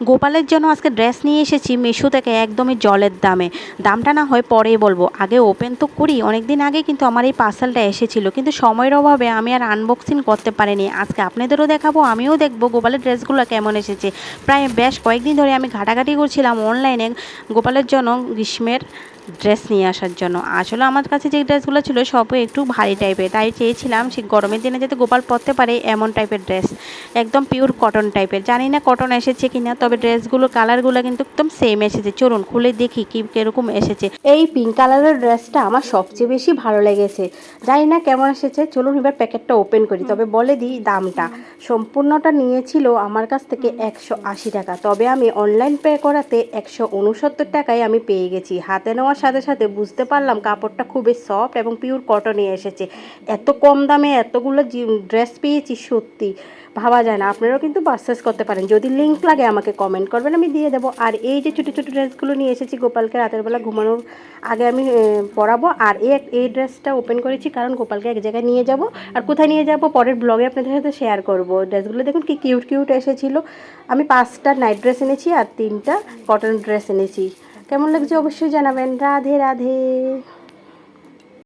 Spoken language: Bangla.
গোপালের জন্য আজকে ড্রেস নিয়ে এসেছি মিশো থেকে একদমই জলের দামে। দামটা না হয় পরেই বলবো, আগে ওপেন তো করি। অনেক দিন আগে কিন্তু আমার এই পার্সেলটা এসেছিল, কিন্তু সময়ের অভাবে আমি আর আনবক্সিং করতে পারিনি। আজকে আপনাদেরও দেখাবো, আমিও দেখবো গোপালের ড্রেসগুলো কেমন এসেছে। প্রায় বেশ কয়েকদিন ধরে আমি ঘাটাঘাটি করছিলাম অনলাইনে গোপালের জন্য গ্রীষ্মের ড্রেস নিয়ে আসার জন্য। আসলে আমার কাছে যে ড্রেসগুলো ছিল সবই একটু ভারী টাইপের, তাই চেয়েছিলাম সে গরমের দিনে যাতে গোপাল পরতে পারে এমন টাইপের ড্রেস, একদম পিওর কটন টাইপের। জানি না কটন এসেছে কিনা, তবে ড্রেসগুলো কালারগুলো কিন্তু একদম সেম এসেছে। চলুন খুলে দেখি কি কিরকম এসেছে। এই পিঙ্ক কালারের ড্রেসটা আমার সবচেয়ে বেশি ভালো লেগেছে, জানি না কেমন এসেছে। চলুন এবার প্যাকেটটা ওপেন করি। তবে বলে দিই দামটা, সম্পূর্ণটা নিয়েছিল আমার কাছ থেকে 180 টাকা, তবে আমি অনলাইন পে করাতে 169 টাকায় আমি পেয়ে গেছি। হাতে নেওয়ার সাথে সাথে বুঝতে পারলাম কাপড়টা খুবই সফট এবং পিওর কটনে এসেছে। এত কম দামে এতগুলো ড্রেস পেয়েছি, সত্যি ভাবা যায় না। আপনারাও কিন্তু পারচেস করতে পারেন, যদি লিঙ্ক লাগে আমাকে কমেন্ট করবেন, আমি দিয়ে দেবো। আর এই যে ছোটো ছোটো ড্রেসগুলো নিয়ে এসেছি গোপালকে রাতের বেলা ঘুমানোর আগে আমি পরাবো। আর এই ড্রেসটা ওপেন করেছি কারণ গোপালকে এক জায়গায় নিয়ে যাব, আর কোথায় নিয়ে যাব পরের ব্লগে আপনাদের সাথে শেয়ার করব। ড্রেসগুলো দেখুন কি কিউট কিউট এসেছিলো। আমি 5টা নাইট ড্রেস এনেছি আর 3টা কটন ড্রেস এনেছি। কেমন লাগছে অবশ্যই জানাবেন। রাধে রাধে।